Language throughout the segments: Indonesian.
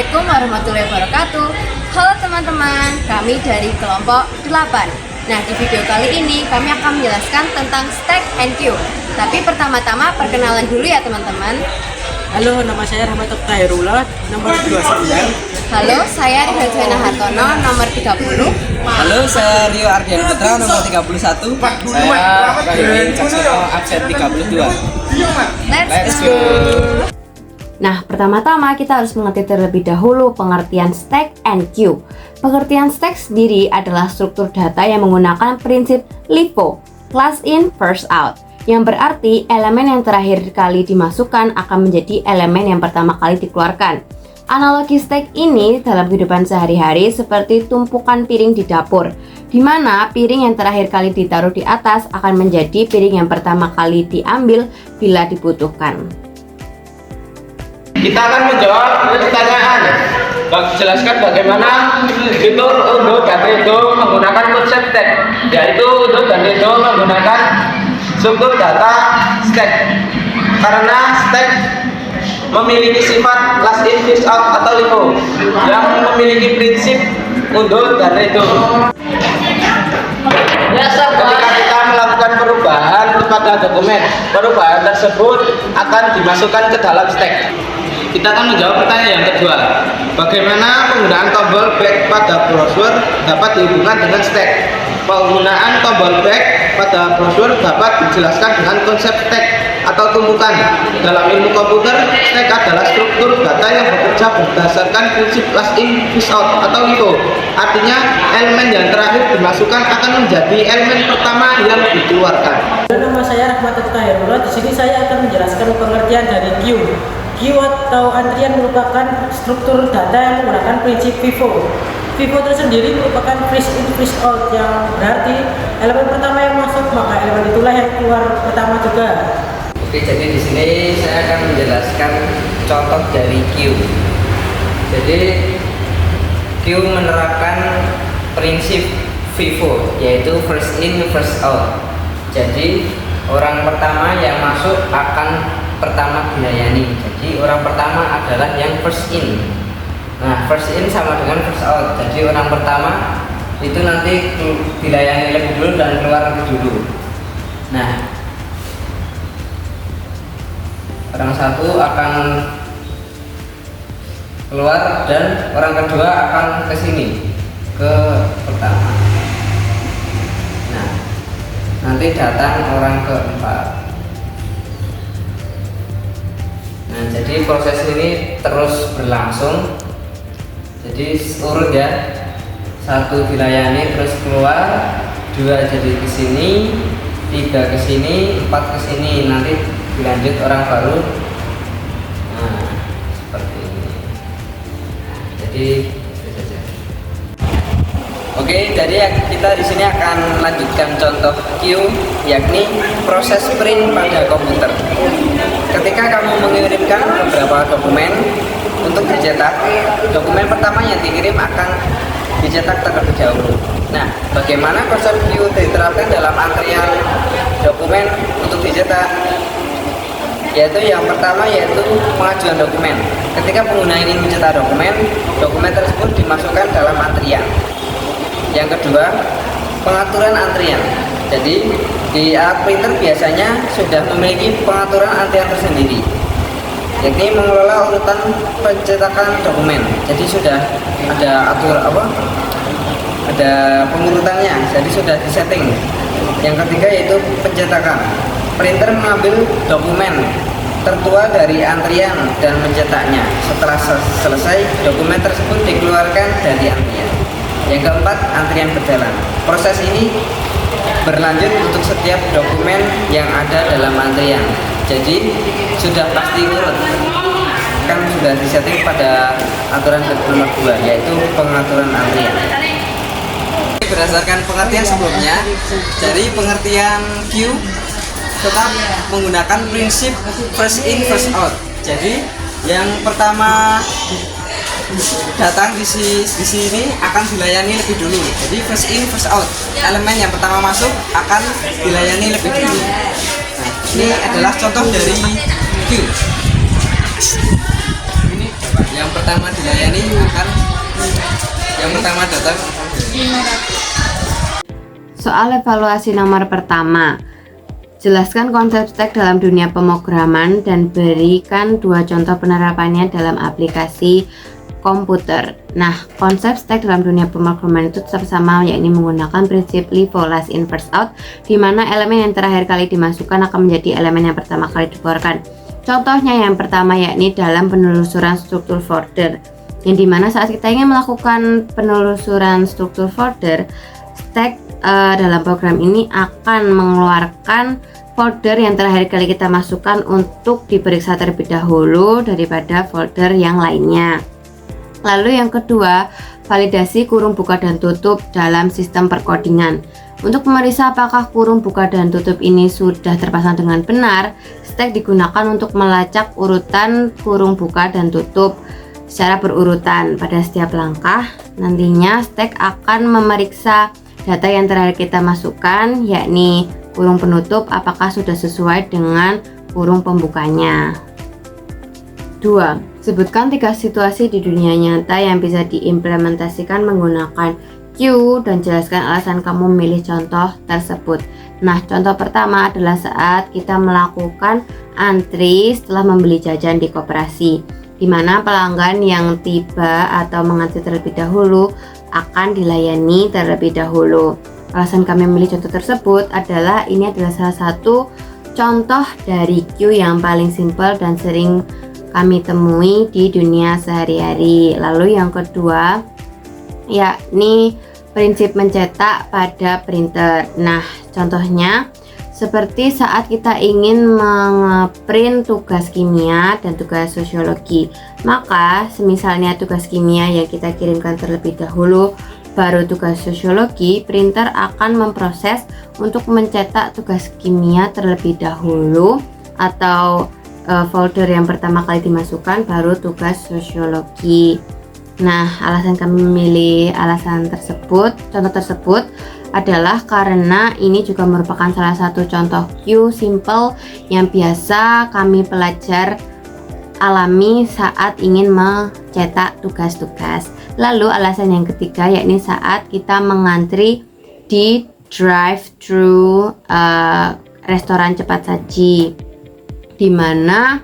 Assalamualaikum warahmatullahi wabarakatuh. Halo teman-teman, kami dari kelompok 8. Nah, di video kali ini kami akan menjelaskan tentang stack and queue. Tapi pertama-tama perkenalan dulu ya teman-teman. Halo, nama saya Rahmat Tahirullah, nomor 29. Halo, saya Rihana Hartono, nomor 30. Halo, saya Rio Ardian Putra, nomor 31. Saya Bayu Caksono, absen 32. Let's go! Nah, pertama-tama kita harus mengerti terlebih dahulu pengertian stack and queue. Pengertian stack sendiri adalah struktur data yang menggunakan prinsip LIFO, last in, first out, yang berarti elemen yang terakhir kali dimasukkan akan menjadi elemen yang pertama kali dikeluarkan. Analogi stack ini dalam kehidupan sehari-hari seperti tumpukan piring di dapur, di mana piring yang terakhir kali ditaruh di atas akan menjadi piring yang pertama kali diambil bila dibutuhkan. Kita akan menjawab pertanyaan. Jelaskan bagaimana fitur undo dan redo menggunakan konsep stack, yaitu undo dan redo menggunakan struktur data stack. Karena stack memiliki sifat last in first out atau LIFO yang memiliki prinsip undo dan redo. Ketika kita melakukan perubahan pada dokumen, perubahan tersebut akan dimasukkan ke dalam stack. Kita akan menjawab pertanyaan yang kedua. Bagaimana penggunaan tombol back pada browser dapat dihubungkan dengan stack? Penggunaan tombol back pada browser dapat dijelaskan dengan konsep stack atau tumpukan. Dalam ilmu komputer, stack adalah struktur data yang bekerja berdasarkan prinsip last in first out atau LIFO. Artinya, elemen yang terakhir dimasukkan akan menjadi elemen pertama yang dikeluarkan. Nama saya Rahmat Tahirullah. Di sini saya akan menjelaskan pengertian dari queue. Queue atau antrian merupakan struktur data yang menggunakan prinsip FIFO. FIFO tersendiri merupakan first in first out, yang berarti elemen pertama yang masuk maka elemen itulah yang keluar pertama juga. Oke, jadi di sini saya akan menjelaskan contoh dari queue. Jadi queue menerapkan prinsip FIFO, yaitu first in first out. Jadi orang pertama yang masuk akan pertama dilayani. Jadi orang pertama adalah yang first in. Nah, first in sama dengan first out. Jadi orang pertama itu nanti dilayani lebih dulu dan keluar lebih dulu. Nah, orang satu akan keluar dan orang kedua akan ke sini, ke pertama. Nah, nanti datang orang keempat. Nah, jadi proses ini terus berlangsung. Jadi urut ya, satu dilayani terus keluar, dua jadi ke sini, tiga ke sini, empat ke sini, nanti dilanjut orang baru. Nah, seperti ini. Jadi itu saja. Oke, jadi kita di sini akan lanjutkan contoh queue, yakni proses print pada komputer. Ketika kamu mengirimkan beberapa dokumen untuk dicetak, dokumen pertama yang dikirim akan dicetak terlebih dahulu. Nah, bagaimana konsep queue diterapkan dalam antrian dokumen untuk dicetak? Yaitu yang pertama yaitu pengajuan dokumen. Ketika pengguna ingin mencetak dokumen, dokumen tersebut dimasukkan dalam antrian. Yang kedua, pengaturan antrian. Jadi di alat printer biasanya sudah memiliki pengaturan antrian tersendiri, yakni mengelola urutan pencetakan dokumen. Jadi sudah ada ada pengurutannya, jadi sudah disetting. Yang ketiga yaitu pencetakan. Printer mengambil dokumen tertua dari antrian dan mencetaknya. Setelah selesai, dokumen tersebut dikeluarkan dari antrian. Yang keempat, antrian berjalan. Proses ini berlanjut untuk setiap dokumen yang ada dalam antrian. Jadi sudah pasti urut, kan sudah disetting pada aturan nomor 2, yaitu pengaturan antrian. Berdasarkan pengertian sebelumnya, dari pengertian queue tetap menggunakan prinsip first in first out. Jadi yang pertama datang di sini akan dilayani lebih dulu. Jadi first in first out, elemen yang pertama masuk akan dilayani lebih dulu. Nah, ini adalah contoh dari queue. Ini yang pertama dilayani akan yang pertama datang. Soal evaluasi nomor pertama, jelaskan konsep stack dalam dunia pemrograman dan berikan 2 contoh penerapannya dalam aplikasi komputer. Nah, konsep stack dalam dunia pemrograman itu tetap sama, yakni menggunakan prinsip LIFO, last in first out, di mana elemen yang terakhir kali dimasukkan akan menjadi elemen yang pertama kali dikeluarkan. Contohnya yang pertama yakni dalam penelusuran struktur folder, yang dimana saat kita ingin melakukan penelusuran struktur folder, stack dalam program ini akan mengeluarkan folder yang terakhir kali kita masukkan untuk diperiksa terlebih dahulu daripada folder yang lainnya. Lalu yang kedua, validasi kurung buka dan tutup dalam sistem perkodingan. Untuk memeriksa apakah kurung buka dan tutup ini sudah terpasang dengan benar, stack digunakan untuk melacak urutan kurung buka dan tutup secara berurutan. Pada setiap langkah, nantinya stack akan memeriksa data yang terakhir kita masukkan, yakni kurung penutup, apakah sudah sesuai dengan kurung pembukanya. 2. Sebutkan 3 situasi di dunia nyata yang bisa diimplementasikan menggunakan Q dan jelaskan alasan kamu memilih contoh tersebut. Nah, contoh pertama adalah saat kita melakukan antri setelah membeli jajan di koperasi, di mana pelanggan yang tiba atau mengantri terlebih dahulu akan dilayani terlebih dahulu. Alasan kami memilih contoh tersebut adalah ini adalah salah satu contoh dari Q yang paling simpel dan sering kami temui di dunia sehari-hari. Lalu yang kedua yakni prinsip mencetak pada printer. Nah, contohnya seperti saat kita ingin mengeprint tugas kimia dan tugas sosiologi, maka semisalnya tugas kimia yang kita kirimkan terlebih dahulu, baru tugas sosiologi, printer akan memproses untuk mencetak tugas kimia terlebih dahulu, atau folder yang pertama kali dimasukkan baru tugas sosiologi. Nah, alasan kami memilih contoh tersebut adalah karena ini juga merupakan salah satu contoh Q simple yang biasa kami pelajar alami saat ingin mencetak tugas-tugas. Lalu alasan yang ketiga yakni saat kita mengantri di drive-thru restoran cepat saji, di mana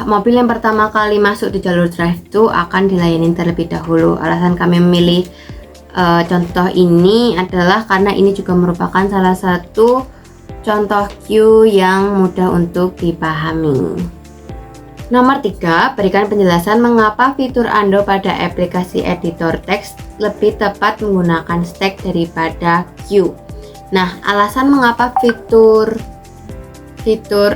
mobil yang pertama kali masuk di jalur drive-thru akan dilayani terlebih dahulu. Alasan kami memilih contoh ini adalah karena ini juga merupakan salah satu contoh Q yang mudah untuk dipahami. Nomor 3, berikan penjelasan mengapa fitur Ando pada aplikasi editor teks lebih tepat menggunakan stack daripada Q. Nah, alasan mengapa fitur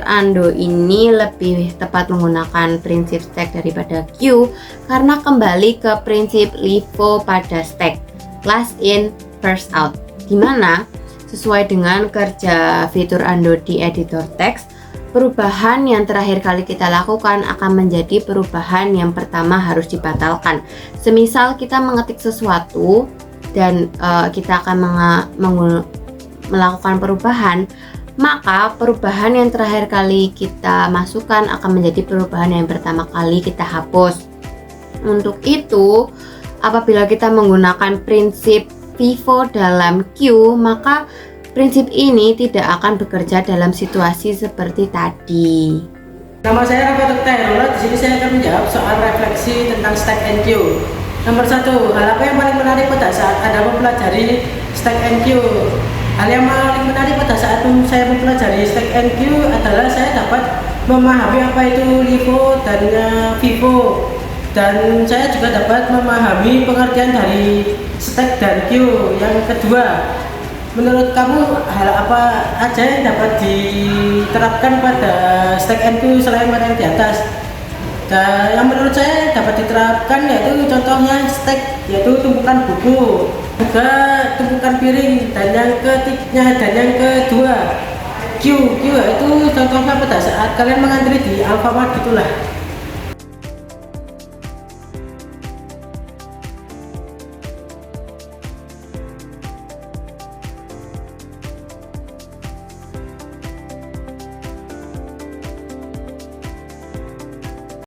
Ando ini lebih tepat menggunakan prinsip stack daripada Q karena kembali ke prinsip LIFO pada stack, last in first out, dimana sesuai dengan kerja fitur Ando di editor teks, perubahan yang terakhir kali kita lakukan akan menjadi perubahan yang pertama harus dibatalkan. Semisal kita mengetik sesuatu dan kita akan melakukan perubahan, maka perubahan yang terakhir kali kita masukkan akan menjadi perubahan yang pertama kali kita hapus. Untuk itu, apabila kita menggunakan prinsip FIFO dalam Q, maka prinsip ini tidak akan bekerja dalam situasi seperti tadi. Nama saya Rafa Tektairullah. Di sini saya akan menjawab soal refleksi tentang stack and queue. Nomor 1, hal apa yang paling menarik pada saat Anda mempelajari stack and queue? Hal yang paling menarik pada saat saya mempelajari stack and queue adalah saya dapat memahami apa itu LIFO dan FIFO, dan saya juga dapat memahami pengertian dari stack dan queue. Yang kedua, menurut kamu hal apa aja yang dapat diterapkan pada stack and queue selain pada yang di atas? Dan yang menurut saya dapat diterapkan yaitu contohnya stack, yaitu tumpukan buku, juga tumpukan piring, dan yang kedua Q itu contohnya pada saat kalian mengantri di Alfamart gitulah.